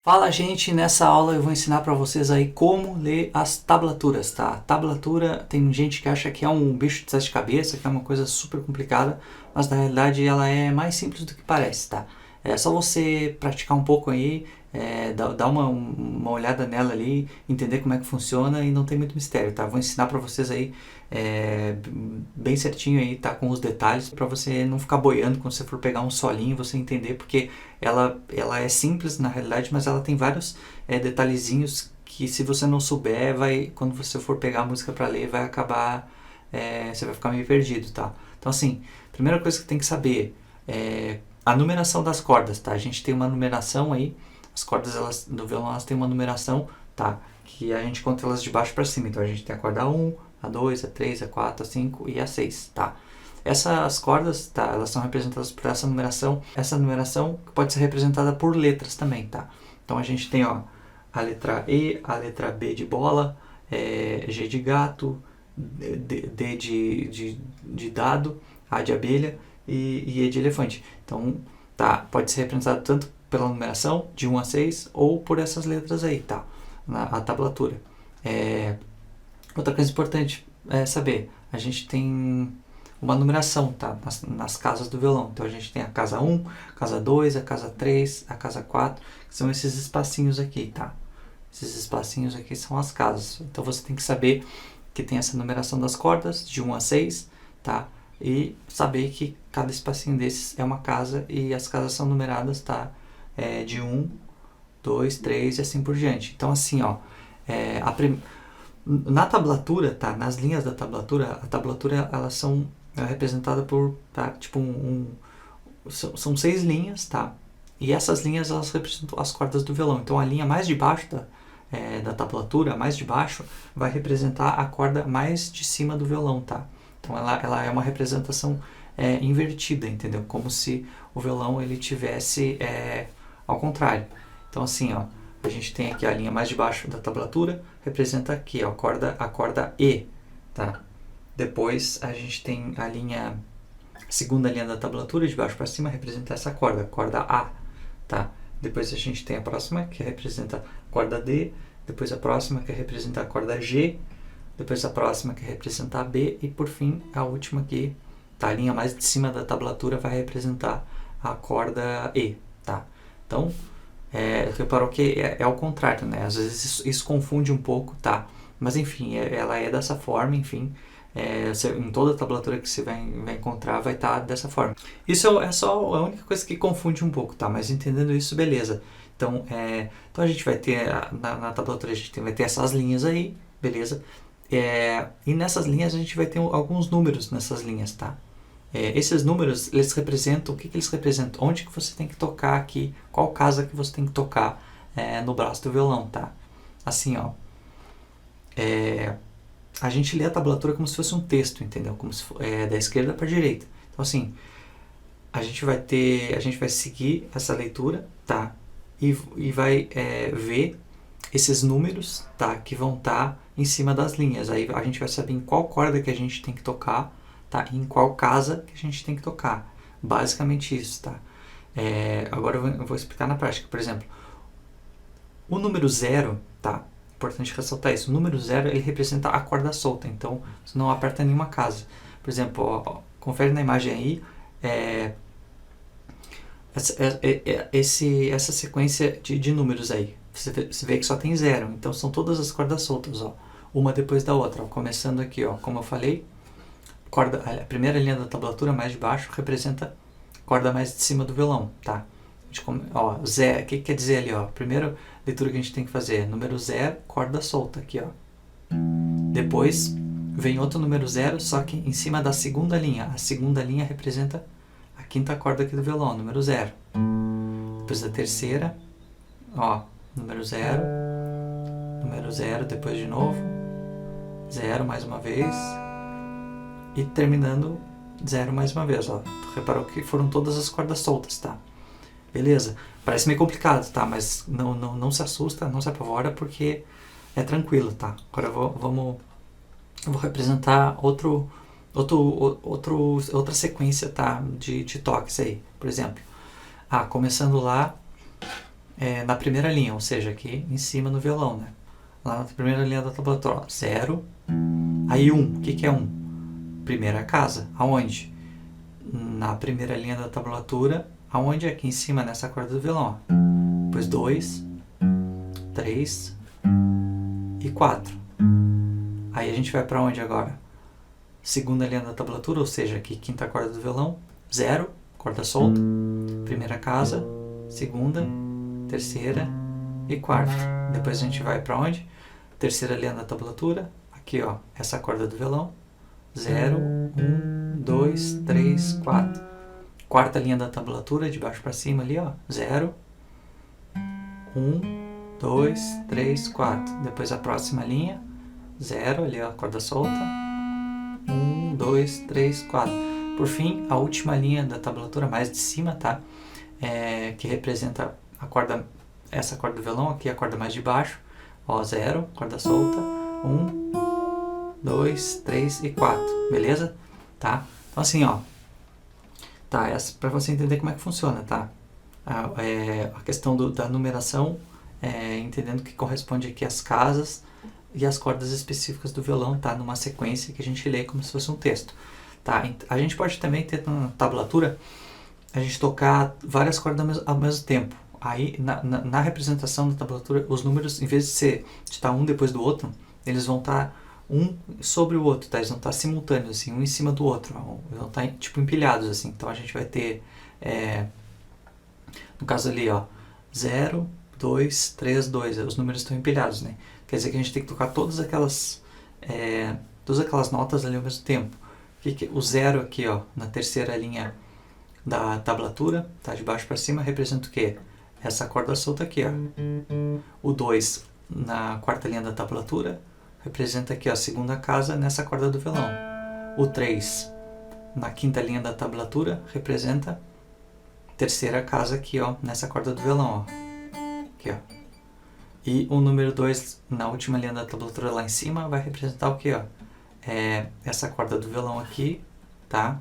Fala, gente, nessa aula eu vou ensinar para vocês aí como ler as tablaturas, tá? Tablatura, tem gente que acha que é um bicho de sete cabeças, que é uma coisa super complicada, mas na realidade ela é mais simples do que parece, tá? É só você praticar um pouco aí, dar uma olhada nela ali, entender como é que funciona e não tem muito mistério, tá? Vou ensinar para vocês aí bem certinho aí, tá? Com os detalhes para você não ficar boiando quando você for pegar um solinho, você entender, porque ela é simples na realidade, mas ela tem vários detalhezinhos que se você não souber, quando você for pegar a música para ler, vai acabar, você vai ficar meio perdido, tá? Então assim, primeira coisa que tem que saber é a numeração das cordas, tá? A gente tem uma numeração aí, as cordas do violão elas têm uma numeração, tá? Que a gente conta elas de baixo para cima, então a gente tem a corda 1, a 2, a 3, a 4, a 5 e a 6, tá? Essas cordas, tá, elas são representadas por essa numeração pode ser representada por letras também, tá? Então a gente tem, ó, a letra E, a letra B de bola, G de gato, D de dado, A de abelha e E de elefante. Então, tá, pode ser representado tanto pela numeração de 1 a 6 ou por essas letras aí, tá? A tablatura. Outra coisa importante é saber, a gente tem uma numeração, tá? Nas casas do violão. Então a gente tem a casa 1, a casa 2, a casa 3, a casa 4, que são esses espacinhos aqui, tá? Esses espacinhos aqui são as casas. Então você tem que saber que tem essa numeração das cordas, de 1 a 6, tá? E saber que cada espacinho desses é uma casa e as casas são numeradas, tá? De 1, 2, 3 e assim por diante. Então assim, ó, na tablatura, tá? Nas linhas da tablatura, a tablatura elas são representadas por, tá? Tipo são 6 linhas, tá? E essas linhas elas representam as cordas do violão. Então a linha mais de baixo da tablatura, mais de baixo, vai representar a corda mais de cima do violão, tá? Então ela é uma representação invertida, entendeu? Como se o violão ele tivesse ao contrário. Então assim, ó, a gente tem aqui a linha mais de baixo da tablatura, representa aqui, ó, a corda E, tá? Depois a gente tem a segunda linha da tablatura, de baixo para cima, representa essa corda, a corda A, tá? Depois a gente tem a próxima, que representa a corda D, depois a próxima, que representa a corda G, depois a próxima, que representa a B, e por fim, a última aqui, tá? A linha mais de cima da tablatura vai representar a corda E, tá? Então, reparou que é ao contrário, né? Às vezes isso confunde um pouco, tá? Mas enfim, ela é dessa forma, enfim. Em toda a tablatura que você vai encontrar vai estar dessa forma. Isso é só a única coisa que confunde um pouco, tá? Mas entendendo isso, beleza. Então a gente vai ter, na tablatura a gente vai ter essas linhas aí, beleza? E nessas linhas a gente vai ter alguns números nessas linhas, tá? Esses números, eles representam, o que eles representam? Onde que você tem que tocar aqui, qual casa que você tem que tocar no braço do violão, tá? Assim, ó, a gente lê a tablatura como se fosse um texto, entendeu? Como se da esquerda para a direita. Então, assim, a gente vai seguir essa leitura, tá? E vai ver esses números, tá? Que vão estar em cima das linhas. Aí a gente vai saber em qual corda que a gente tem que tocar, tá? E em qual casa que a gente tem que tocar. Basicamente isso, tá? Agora eu vou explicar na prática. Por exemplo, o número 0, tá? Importante ressaltar isso. O número 0 ele representa a corda solta, então você não aperta nenhuma casa. Por exemplo, ó, confere na imagem aí, essa sequência de números aí. Você vê que só tem 0, então são todas as cordas soltas, ó, uma depois da outra. Ó, começando aqui, ó, como eu falei, a primeira linha da tablatura mais de baixo representa a corda mais de cima do violão, tá? Ó, zero, o que quer dizer ali, ó? Primeira leitura que a gente tem que fazer, número 0, corda solta aqui, ó. Depois vem outro número 0, só que em cima da segunda linha. A segunda linha representa a quinta corda aqui do violão, número 0. Depois da terceira, ó, número 0, depois de novo, 0 mais uma vez, e terminando 0 mais uma vez, ó. Tu reparou que foram todas as cordas soltas, tá? Beleza? Parece meio complicado, tá? Mas não se assusta, não se apavora, porque é tranquilo, tá? Agora eu vou representar outra sequência, tá? De toques aí. Por exemplo, começando lá, na primeira linha, ou seja, aqui em cima no violão, né? Lá na primeira linha da tablatura, ó, 0, aí 1. O que é 1? Primeira casa. Aonde? Na primeira linha da tablatura, aonde? Aqui em cima, nessa corda do violão, ó. Depois 2, 3 e 4. Aí a gente vai para onde agora? Segunda linha da tablatura, ou seja, aqui quinta corda do violão, 0, corda solta, primeira casa, segunda, terceira e quarta. Depois a gente vai para onde? Terceira linha da tablatura, aqui ó, essa corda do violão, 0, 1, 2, 3, 4. Quarta linha da tablatura, de baixo para cima ali ó, 0, 1, 2, 3, 4. Depois a próxima linha, 0, ali ó, corda solta, 1, 2, 3, 4. Por fim, a última linha da tablatura, mais de cima, tá? Que representa a corda, essa corda do violão, aqui a corda mais de baixo, ó, 0, corda solta, 1, 2, 3 e 4, beleza? Tá? Então assim, ó, tá, essa para você entender como é que funciona, tá? A questão da numeração, entendendo que corresponde aqui às casas e as cordas específicas do violão, tá? Numa sequência que a gente lê como se fosse um texto, tá? A gente pode também ter na tablatura, a gente tocar várias cordas ao mesmo tempo. Aí, na representação da tablatura, os números, em vez de estar um depois do outro, eles vão estar um sobre o outro, tá? Eles vão estar simultâneos, assim, um em cima do outro. Eles vão estar, tipo, empilhados, assim. Então, a gente vai ter, no caso ali, ó, 0, 2, 3, 2. Os números estão empilhados, né? Quer dizer que a gente tem que tocar todas aquelas notas ali ao mesmo tempo. O 0 aqui, ó, na terceira linha da tablatura, tá? De baixo para cima, representa o quê? Essa corda solta aqui, ó. O 2 na quarta linha da tablatura representa aqui, ó, a segunda casa nessa corda do violão. O 3 na quinta linha da tablatura representa a terceira casa aqui, ó, nessa corda do violão, ó. Aqui, ó. E o número 2 na última linha da tablatura lá em cima vai representar o quê, ó? Essa corda do violão aqui, tá?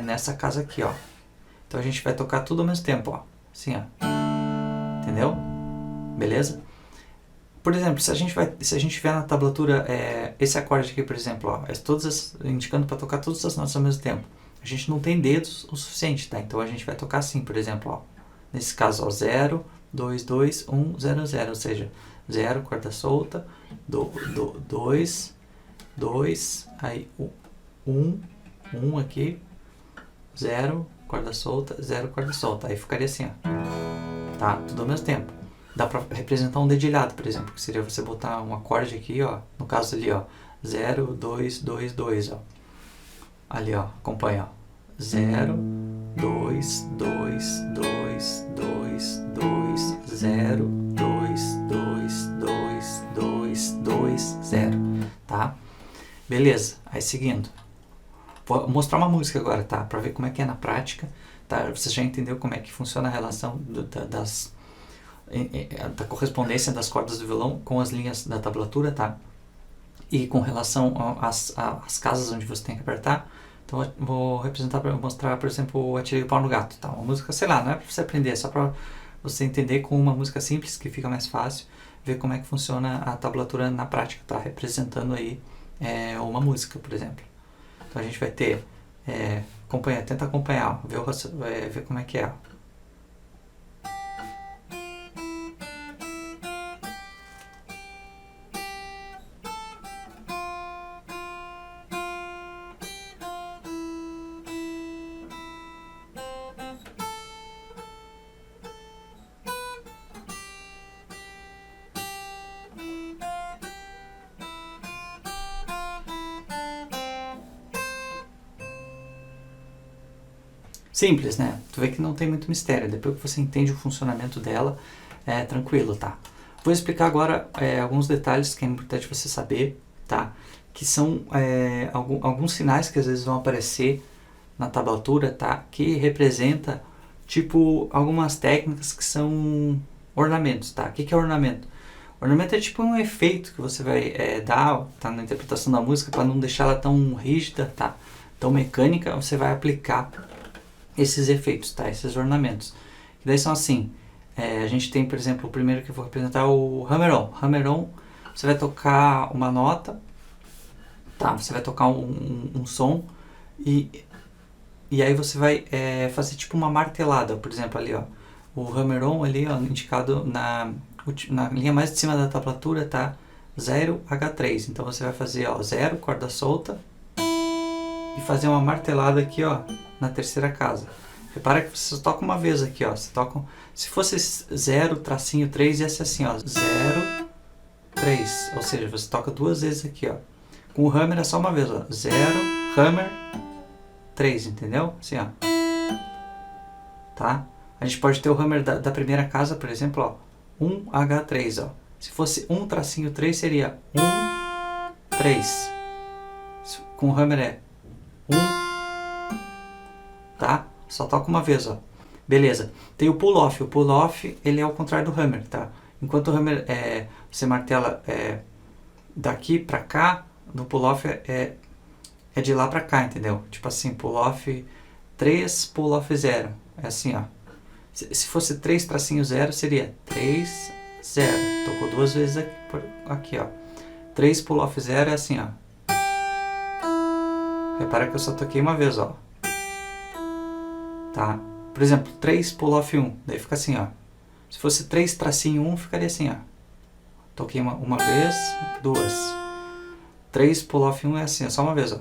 Nessa casa aqui, ó. Então a gente vai tocar tudo ao mesmo tempo, ó. Assim, ó. Entendeu? Beleza? Por exemplo, se a gente tiver na tablatura esse acorde aqui, por exemplo, ó, indicando para tocar todas as notas ao mesmo tempo. A gente não tem dedos o suficiente, tá? Então a gente vai tocar assim, por exemplo, ó. Nesse caso, ó, 0, 2, 2, 1, 0, 0. Ou seja, 0, corda solta, 2, 2, aí 1 aqui, 0, corda solta, 0, corda solta. Aí ficaria assim, ó. Tá? Tudo ao mesmo tempo. Dá pra representar um dedilhado, por exemplo, que seria você botar um acorde aqui, ó. No caso ali, ó. 0, 2, 2, 2, ó. Ali, ó. Acompanha, ó. 0, 2, 2, 2, 2, 2, 0, 2, 2, 2, 2, 2, 0. Tá? Beleza. Aí seguindo. Vou mostrar uma música agora, tá? Pra ver como é que é na prática. Tá? Você já entendeu como é que funciona a relação da correspondência das cordas do violão com as linhas da tablatura, tá? E com relação às casas onde você tem que apertar. Então eu vou mostrar, por exemplo, o Atirei o Pau no Gato, tá? Uma música, sei lá, não é pra você aprender, é só pra você entender com uma música simples, que fica mais fácil, ver como é que funciona a tablatura na prática, tá? Representando aí uma música, por exemplo. Então a gente vai ter, tenta acompanhar, ó, ver como é que é, ó. Simples, né? Tu vê que não tem muito mistério. Depois que você entende o funcionamento dela, é tranquilo, tá? Vou explicar agora alguns detalhes que é importante você saber, tá? Que são alguns sinais que às vezes vão aparecer na tablatura, tá? Que representa, tipo, algumas técnicas que são ornamentos, tá? O que é ornamento? Ornamento é tipo um efeito que você vai dar, tá? Na interpretação da música, para não deixar ela tão rígida, tá? Tão mecânica, você vai aplicar esses efeitos, tá? Esses ornamentos. E daí são assim, A gente tem, por exemplo, o primeiro que eu vou representar é o hammer-on. Hammer-on, você vai tocar uma nota, tá? Você vai tocar um som e aí você vai fazer tipo uma martelada, por exemplo, ali, ó. O hammer-on ali, ó, indicado na linha mais de cima da tablatura, tá? 0H3. Então você vai fazer, ó, 0, corda solta, e fazer uma martelada aqui, ó, na terceira casa. Repara que você só toca uma vez aqui, ó. Você toca, se fosse 0, tracinho 3, ia ser assim, ó, 0, 3. Ou seja, você toca duas vezes aqui, ó. Com o hammer é só uma vez, ó. 0, hammer, 3, entendeu? Assim, ó. Tá? A gente pode ter o hammer da primeira casa, por exemplo, ó. 1H3, ó. Se fosse 1 tracinho 3, seria 1, 3. Com o hammer é 1, tá? Só toca uma vez, ó. Beleza. Tem o pull-off. O pull-off, ele é o contrário do hammer, tá? Enquanto o hammer, você martela daqui pra cá, no pull-off é de lá pra cá, entendeu? Tipo assim, pull-off 3, pull-off 0. É assim, ó. Se fosse 3 tracinho 0, seria 3, 0. Tocou duas vezes aqui, ó. 3 pull-off 0 é assim, ó. Repara que eu só toquei uma vez, ó. Tá? Por exemplo, 3 pull-off 1. Daí fica assim, ó. Se fosse 3 tracinho 1, ficaria assim, ó. Toquei uma vez, duas. 3 pull-off 1 é assim, é só uma vez, ó.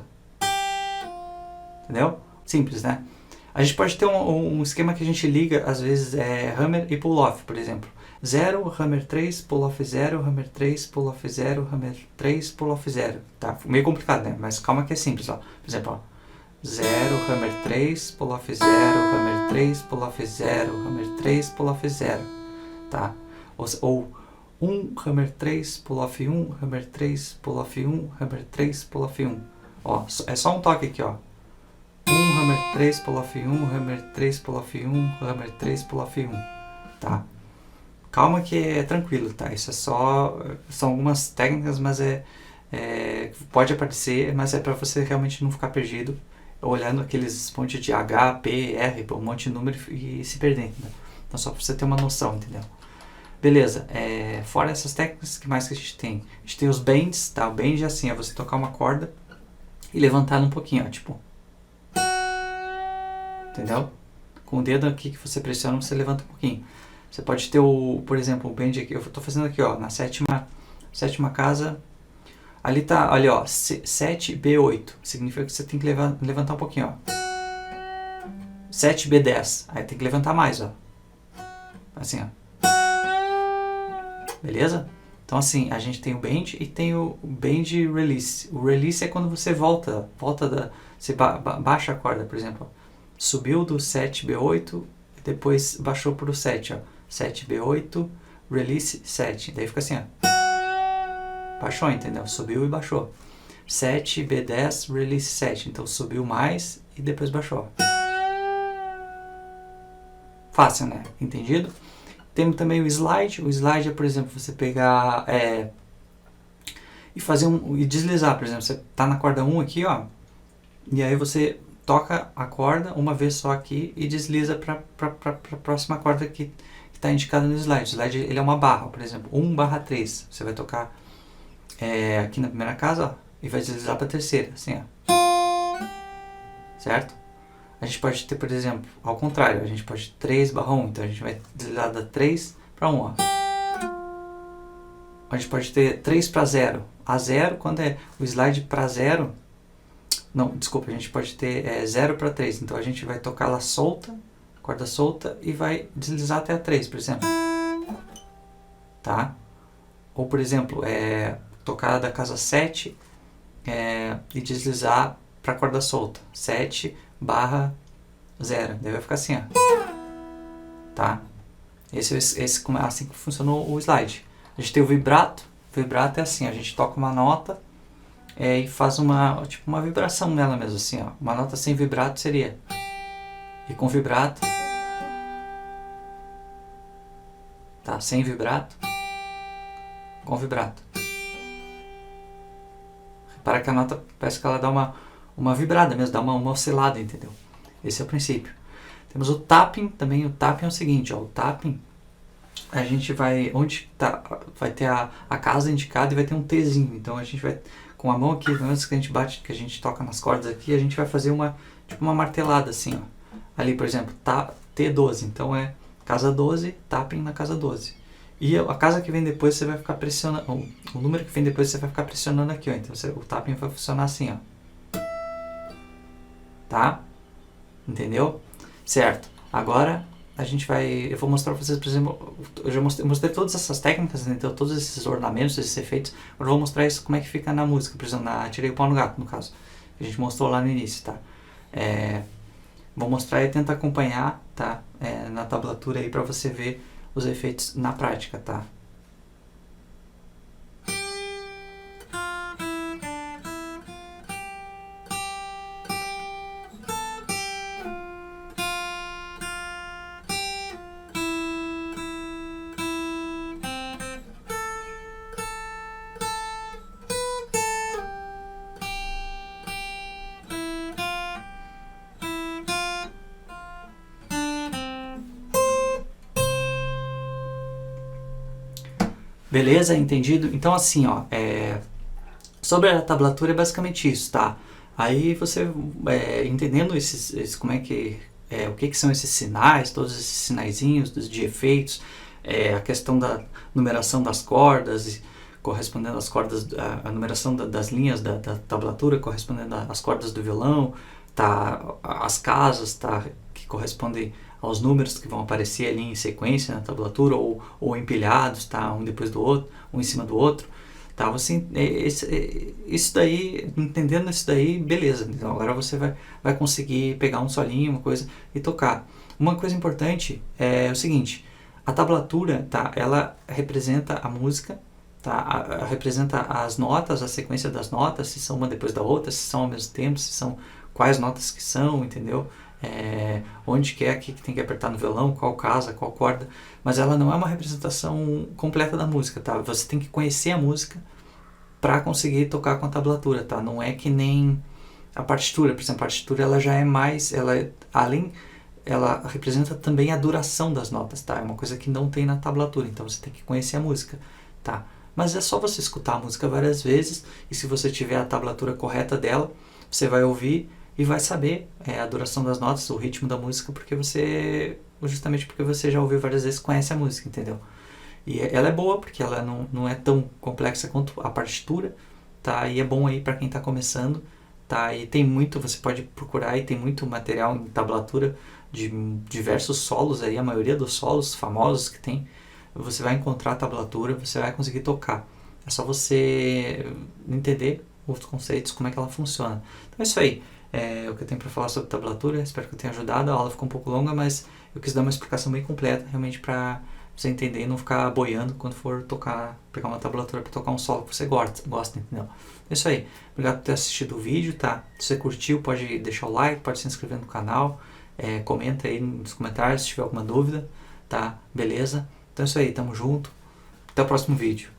Entendeu? Simples, né? A gente pode ter um esquema que a gente liga, às vezes, hammer e pull-off, por exemplo. 0, hammer 3, pull-off 0, hammer 3, pull-off 0, hammer 3, pull-off 0. Tá? Meio complicado, né? Mas calma que é simples, ó. Por exemplo, ó. 0, hammer 3, pull-off 0, hammer 3, pull-off 0, hammer 3, pull-off 0. Tá? Ou 1, hammer 3, pull-off 1, hammer 3, pull-off 1, hammer 3, pull-off 1. Ó, é só um toque aqui, ó. 1, hammer 3, pull-off 1, hammer 3, pull-off 1, hammer 3, pull-off 1. Tá? Calma que é tranquilo, tá? Isso é só... São algumas técnicas, mas pode aparecer, mas é para você realmente não ficar perdido olhando aqueles monte de H, P, R, um monte de número e se perdendo. Né? Então só para você ter uma noção, entendeu? Beleza, fora essas técnicas, o que mais que a gente tem? A gente tem os bends, tá? O bend é assim, é você tocar uma corda e levantar um pouquinho, ó, tipo... Entendeu? Com o dedo aqui que você pressiona, você levanta um pouquinho. Você pode ter por exemplo, o bend aqui, eu estou fazendo aqui, ó, na sétima casa, ali tá, olha, ó, 7B8, significa que você tem que levantar um pouquinho, ó. 7B10, aí tem que levantar mais, ó. Assim, ó. Beleza? Então assim, a gente tem o bend e tem o bend release. O release é quando você você baixa a corda, por exemplo, ó. Subiu do 7B8 e depois baixou para o 7, ó. 7B8, release 7. Daí fica assim, ó. Baixou, entendeu? Subiu e baixou. 7B10, release 7. Então subiu mais e depois baixou. Fácil, né? Entendido? Temos também o slide. O slide é, por exemplo, você pegar e fazer e deslizar. Por exemplo, você tá na corda 1 aqui, ó. E aí você toca a corda uma vez só aqui e desliza para a próxima corda que está indicada no slide. O slide ele é uma barra, por exemplo, 1/3. Você vai tocar aqui na primeira casa, ó, e vai deslizar para a terceira, assim, ó. Certo? A gente pode ter, por exemplo, ao contrário, a gente pode 3/1, então a gente vai deslizar da 3 para 1, ó. A gente pode ter 3 para 0. A 0, quando é o slide para 0, não, desculpa, a gente pode ter 0 para 3, então a gente vai tocar ela solta, corda solta, e vai deslizar até a 3, por exemplo. Tá? Ou, por exemplo, tocar da casa 7 e deslizar para a corda solta, 7/0. Daí vai ficar assim, ó. Tá? Assim que funcionou o slide. A gente tem o vibrato. O vibrato é assim, a gente toca uma nota e faz uma vibração nela mesmo, assim, ó. Uma nota sem vibrato seria. E com vibrato. Tá? Sem vibrato. Com vibrato. Repara que a nota parece que ela dá uma vibrada mesmo, dá uma oscilada, entendeu? Esse é o princípio. Temos o tapping também. O tapping é o seguinte, ó. O tapping a gente vai, onde tá, vai ter a casa indicada e vai ter um Tzinho. Então a gente vai, com a mão aqui, antes que a gente bate, que a gente toca nas cordas aqui, a gente vai fazer uma, tipo uma martelada assim, ó. Ali, por exemplo, tá T12, então é casa 12, tapem na casa 12. E a casa que vem depois você vai ficar pressionando, o número que vem depois você vai ficar pressionando aqui, ó. Então o tapping vai funcionar assim, ó. Tá? Entendeu? Certo. Agora a gente vai, eu vou mostrar pra vocês, por exemplo, eu já mostrei todas essas técnicas, né? Então todos esses ornamentos, esses efeitos. Agora eu vou mostrar isso como é que fica na música, por exemplo, na Tirei o Pau no Gato, no caso. Que a gente mostrou lá no início, tá? Vou mostrar e tentar acompanhar, tá? Na tablatura aí pra você ver os efeitos na prática, tá? Beleza? Entendido? Então assim, ó, sobre a tablatura é basicamente isso, tá? Aí você, entendendo como é que, o que são esses sinais, todos esses sinaizinhos de efeitos, a questão da numeração das cordas, correspondendo às cordas, a numeração das linhas da tablatura, correspondendo às cordas do violão, tá? As casas, tá? Que correspondem aos números que vão aparecer ali em sequência na tablatura ou empilhados, tá? Um depois do outro, um em cima do outro. Tá, você, isso daí, entendendo isso daí, beleza. Então agora você vai conseguir pegar um solinho, uma coisa e tocar. Uma coisa importante é o seguinte: a tablatura, tá, ela representa a música, tá, representa as notas, a sequência das notas, se são uma depois da outra, se são ao mesmo tempo, se são quais notas que são, entendeu? Onde que é aqui que tem que apertar no violão, qual casa, qual corda, mas ela não é uma representação completa da música, tá? Você tem que conhecer a música para conseguir tocar com a tablatura, tá? Não é que nem a partitura, por exemplo, a partitura ela já é mais, ela representa também a duração das notas, tá? É uma coisa que não tem na tablatura, então você tem que conhecer a música, tá? Mas é só você escutar a música várias vezes e se você tiver a tablatura correta dela, você vai ouvir e vai saber a duração das notas, o ritmo da música, justamente porque você já ouviu várias vezes, conhece a música, entendeu? E ela é boa porque ela não é tão complexa quanto a partitura, tá? E é bom aí para quem está começando, tá? E tem muito, você pode procurar e tem muito material em tablatura de diversos solos aí, a maioria dos solos famosos que tem, você vai encontrar a tablatura, você vai conseguir tocar. É só você entender os conceitos, como é que ela funciona. Então é isso aí. O que eu tenho para falar sobre tablatura, espero que eu tenha ajudado. A aula ficou um pouco longa, mas eu quis dar uma explicação bem completa, realmente para você entender e não ficar boiando quando for pegar uma tablatura para tocar um solo que você gosta, entendeu? É isso aí. Obrigado por ter assistido o vídeo, tá? Se você curtiu, pode deixar o like, pode se inscrever no canal, comenta aí nos comentários se tiver alguma dúvida, tá? Beleza? Então é isso aí, tamo junto. Até o próximo vídeo.